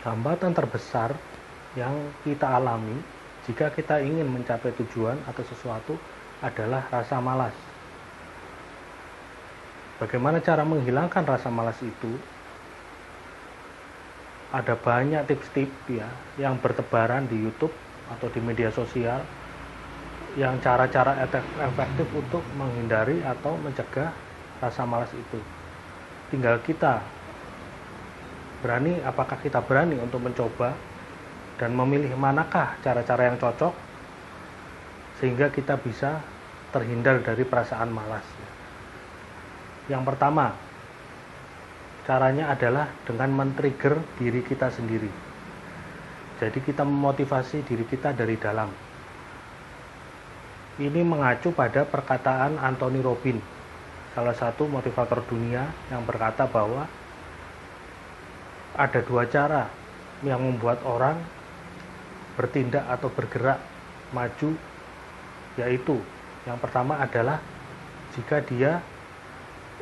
Hambatan terbesar yang kita alami jika kita ingin mencapai tujuan atau sesuatu adalah rasa malas. Bagaimana cara menghilangkan rasa malas itu? Ada banyak tips-tips ya yang bertebaran di YouTube atau di media sosial yang cara-cara efektif untuk menghindari atau mencegah rasa malas itu. Tinggal kita apakah kita berani untuk mencoba dan memilih manakah cara-cara yang cocok sehingga kita bisa terhindar dari perasaan malas. Yang pertama, caranya adalah dengan men-trigger diri kita sendiri. Jadi kita memotivasi diri kita dari dalam. Ini mengacu pada perkataan Anthony Robbins, salah satu motivator dunia, yang berkata bahwa ada dua cara yang membuat orang bertindak atau bergerak maju, yaitu yang pertama adalah jika dia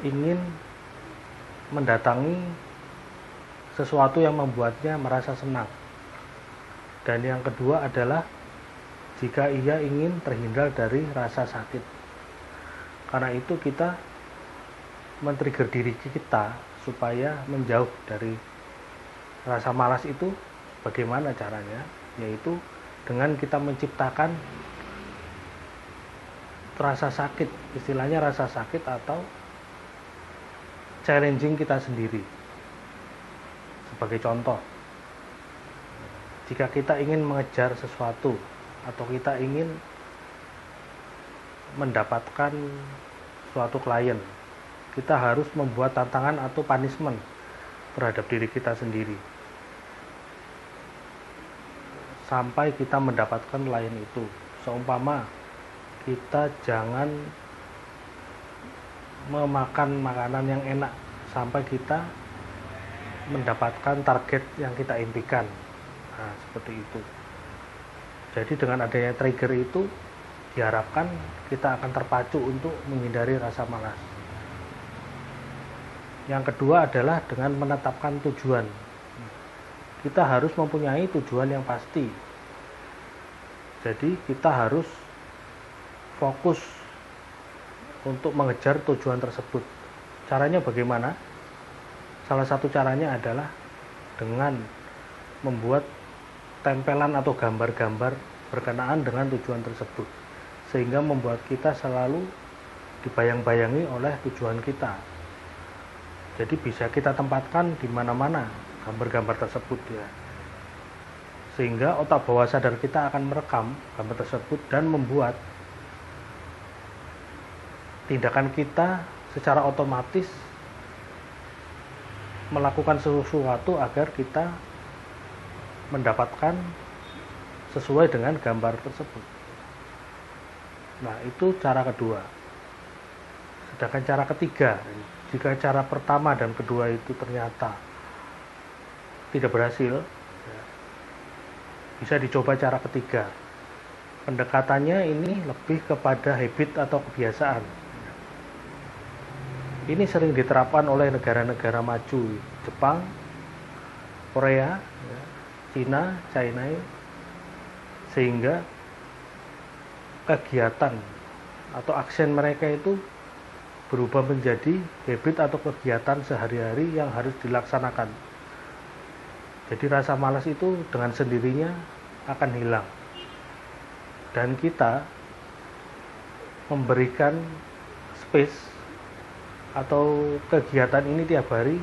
ingin mendatangi sesuatu yang membuatnya merasa senang, dan yang kedua adalah jika ia ingin terhindar dari rasa sakit. Karena itu kita men-trigger diri kita supaya menjauh dari rasa malas itu. Bagaimana caranya? Yaitu dengan kita menciptakan rasa sakit, istilahnya rasa sakit atau challenging kita sendiri. Sebagai contoh, jika kita ingin mengejar sesuatu atau kita ingin mendapatkan suatu klien, kita harus membuat tantangan atau punishment terhadap diri kita sendiri sampai kita mendapatkan klien itu. Seumpama kita jangan memakan makanan yang enak sampai kita mendapatkan target yang kita impikan. Nah, seperti itu. Jadi dengan adanya trigger itu diharapkan kita akan terpacu untuk menghindari rasa malas. Yang kedua adalah dengan menetapkan tujuan. Kita harus mempunyai tujuan yang pasti. Jadi kita harus fokus untuk mengejar tujuan tersebut. Caranya bagaimana? Salah satu caranya adalah dengan membuat tempelan atau gambar-gambar berkenaan dengan tujuan tersebut, sehingga membuat kita selalu dibayang-bayangi oleh tujuan kita. Jadi bisa kita tempatkan di mana-mana gambar-gambar tersebut ya, sehingga otak bawah sadar kita akan merekam gambar tersebut dan membuat tindakan kita secara otomatis melakukan sesuatu agar kita mendapatkan sesuai dengan gambar tersebut. Nah, itu cara kedua. Sedangkan cara ketiga, jika cara pertama dan kedua itu ternyata tidak berhasil, bisa dicoba cara ketiga. Pendekatannya ini lebih kepada habit atau kebiasaan. Ini sering diterapkan oleh negara-negara maju, Jepang, Korea, China, sehingga kegiatan atau aksen mereka itu berubah menjadi habit atau kegiatan sehari-hari yang harus dilaksanakan. Jadi rasa malas itu dengan sendirinya akan hilang. Dan kita memberikan space atau kegiatan ini tiap hari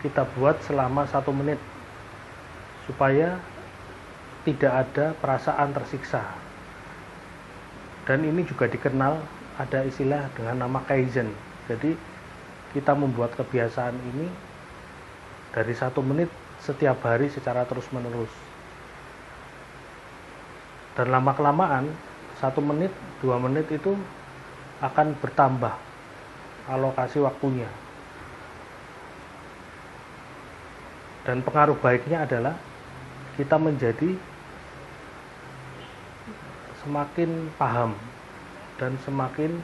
kita buat selama 1 menit supaya tidak ada perasaan tersiksa. Dan ini juga dikenal, ada istilah dengan nama Kaizen. Jadi kita membuat kebiasaan ini dari 1 menit setiap hari secara terus-menerus. Dan lama-kelamaan 1 menit, 2 menit itu akan bertambah alokasi waktunya. Dan pengaruh baiknya adalah kita menjadi semakin paham dan semakin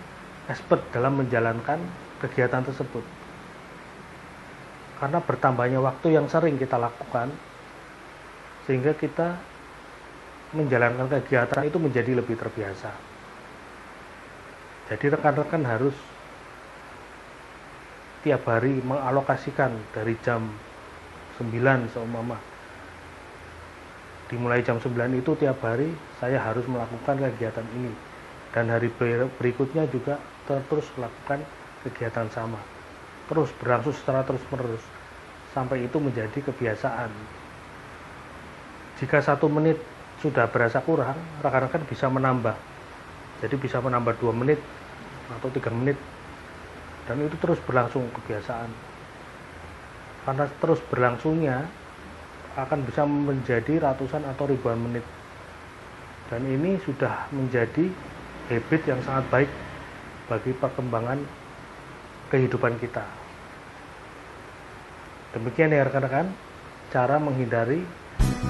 expert dalam menjalankan kegiatan tersebut. Karena bertambahnya waktu yang sering kita lakukan, sehingga kita menjalankan kegiatan itu menjadi lebih terbiasa. Jadi rekan-rekan harus tiap hari mengalokasikan dari jam 9 seumpama. Dimulai jam 9 itu tiap hari saya harus melakukan kegiatan ini. Dan hari berikutnya juga terus melakukan kegiatan sama. Terus berlangsung secara terus-menerus sampai itu menjadi kebiasaan. Jika 1 menit sudah berasa kurang, rekan-rekan bisa menambah. Jadi bisa menambah 2 menit atau 3 menit. Dan itu terus berlangsung kebiasaan. Karena terus berlangsungnya akan bisa menjadi ratusan atau ribuan menit. Dan ini sudah menjadi habit yang sangat baik bagi perkembangan kehidupan kita. Demikian ya rekan-rekan, cara menghindari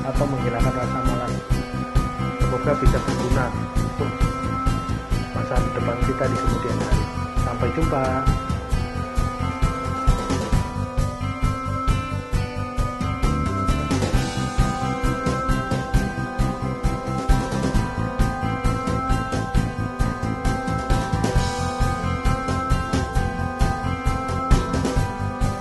atau menghilangkan rasa malas. Semoga bisa berguna untuk masa depan kita di kemudian hari. Sampai jumpa.